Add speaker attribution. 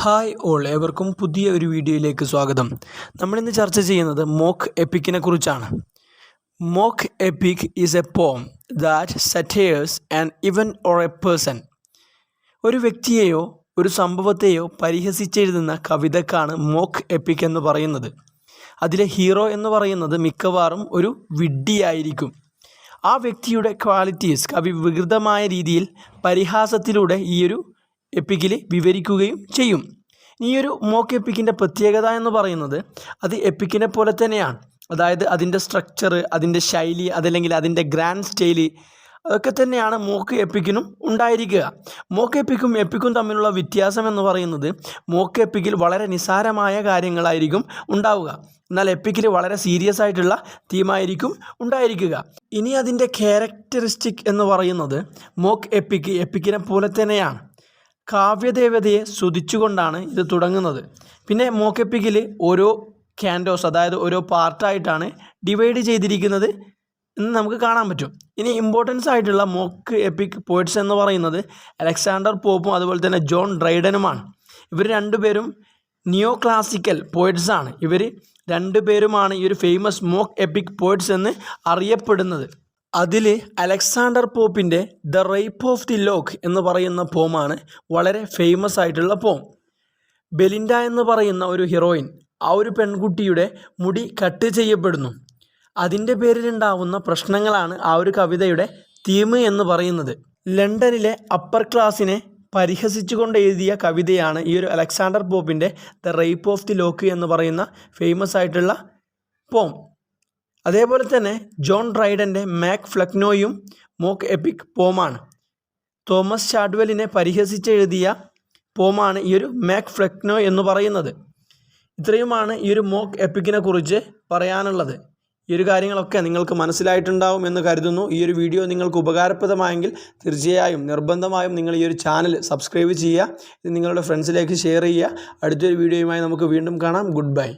Speaker 1: Hi all, ഏവർക്കും പുതിയ ഒരു വീഡിയോയിലേക്ക് സ്വാഗതം. നമ്മളിന്ന് ചർച്ച ചെയ്യുന്നത് മോക്ക് എപ്പിക്കിനെ കുറിച്ചാണ്. Mock epic is a poem that satirizes an event or a person. ഒരു വ്യക്തിയെയോ ഒരു സംഭവത്തെയോ പരിഹസിച്ചെഴുതുന്ന കവിതക്കാണ് മോക്ക് എപ്പിക് എന്ന് പറയുന്നത്. അതിലെ ഹീറോ എന്ന് പറയുന്നത് മിക്കവാറും ഒരു വിഡ്ഢിയായിരിക്കും. ആ വ്യക്തിയുടെ ക്വാളിറ്റീസ് കവി വികൃതമായ രീതിയിൽ പരിഹാസത്തിലൂടെ ഈയൊരു എപ്പിക്കിൽ വിവരിക്കുകയും ചെയ്യും. ഈയൊരു മോക്ക് എപ്പിക്കിൻ്റെ പ്രത്യേകത എന്ന് പറയുന്നത് അത് എപ്പിക്കിനെ പോലെ തന്നെയാണ്. അതായത് അതിൻ്റെ സ്ട്രക്ചർ, അതിൻ്റെ ശൈലി, അതല്ലെങ്കിൽ അതിൻ്റെ ഗ്രാൻഡ് സ്റ്റൈല്, അതൊക്കെ തന്നെയാണ് മോക്ക് എപ്പിക്കിനും ഉണ്ടായിരിക്കുക. മോക്ക് എപ്പിക്കും എപ്പിക്കും തമ്മിലുള്ള വ്യത്യാസം എന്ന് പറയുന്നത് മോക്ക് എപ്പിക്കിൽ വളരെ നിസ്സാരമായ കാര്യങ്ങളായിരിക്കും ഉണ്ടാവുക, എന്നാൽ എപ്പിക്കിൽ വളരെ സീരിയസ് ആയിട്ടുള്ള തീമായിരിക്കും ഉണ്ടായിരിക്കുക. ഇനി അതിൻ്റെ ക്യാരക്ടറിസ്റ്റിക് എന്ന് പറയുന്നത് മോക്ക് എപ്പിക്കിനെ പോലെ തന്നെയാണ്. കാവ്യദേവതയെ സ്തുതിച്ചുകൊണ്ടാണ് ഇത് തുടങ്ങുന്നത്. പിന്നെ മോക്ക് എപ്പിക്കിൽ ഓരോ ക്യാൻഡോസ്, അതായത് ഓരോ പാർട്ടായിട്ടാണ് ഡിവൈഡ് ചെയ്തിരിക്കുന്നത് എന്ന് നമുക്ക് കാണാൻ പറ്റും. ഇനി ഇമ്പോർട്ടൻസ് ആയിട്ടുള്ള മോക്ക് എപ്പിക് പോയിറ്റ്സ് എന്ന് പറയുന്നത് അലക്സാണ്ടർ പോപ്പും അതുപോലെ തന്നെ ജോൺ ഡ്രൈഡനുമാണ്. ഇവർ രണ്ടുപേരും നിയോ ക്ലാസിക്കൽ പോയിറ്റ്സാണ്. ഇവർ രണ്ടുപേരുമാണ് ഈ ഒരു ഫേമസ് മോക്ക് എപ്പിക് പോയിറ്റ്സ് എന്ന് അറിയപ്പെടുന്നത്. അതിൽ അലക്സാണ്ടർ പോപ്പിൻ്റെ the rape of the lock എന്ന് പറയുന്ന പോമാണ് വളരെ ഫേമസ് ആയിട്ടുള്ള പോം. ബെലിൻഡ എന്ന് പറയുന്ന ഒരു ഹീറോയിൻ, ആ ഒരു പെൺകുട്ടിയുടെ മുടി കട്ട് ചെയ്യപ്പെടുന്നു. അതിൻ്റെ പേരിലുണ്ടാവുന്ന പ്രശ്നങ്ങളാണ് ആ ഒരു കവിതയുടെ തീം എന്ന് പറയുന്നത്. ലണ്ടനിലെ അപ്പർ ക്ലാസ്സിനെ പരിഹസിച്ചുകൊണ്ട് എഴുതിയ കവിതയാണ് ഈ ഒരു അലക്സാണ്ടർ പോപ്പിൻ്റെ the rape of the lock എന്ന് പറയുന്ന ഫേമസ് ആയിട്ടുള്ള പോം. അതേപോലെ തന്നെ ജോൺ ഡ്രൈഡൻ്റെ മാക് ഫ്ലക്നോയും മോക്ക് എപ്പിക് പോമാണ്. തോമസ് ചാഡ്വെല്ലിനെ പരിഹസിച്ചെഴുതിയ പോമാണ് ഈ ഒരു മാക് ഫ്ലക്നോ എന്ന് പറയുന്നത്. ഇത്രയുമാണ് ഈ ഒരു മോക്ക് എപ്പിക്കിനെ കുറിച്ച് പറയാനുള്ളത്. ഈ ഒരു കാര്യങ്ങളൊക്കെ നിങ്ങൾക്ക് മനസ്സിലായിട്ടുണ്ടാവും എന്ന് കരുതുന്നു. ഈ ഒരു വീഡിയോ നിങ്ങൾക്ക് ഉപകാരപ്രദമായെങ്കിൽ തീർച്ചയായും നിർബന്ധമായും നിങ്ങൾ ഈ ഒരു ചാനൽ സബ്സ്ക്രൈബ് ചെയ്യുക. ഇത് നിങ്ങളുടെ ഫ്രണ്ട്സിലേക്ക് ഷെയർ ചെയ്യുക. അടുത്തൊരു വീഡിയോയുമായി നമുക്ക് വീണ്ടും കാണാം. Good bye.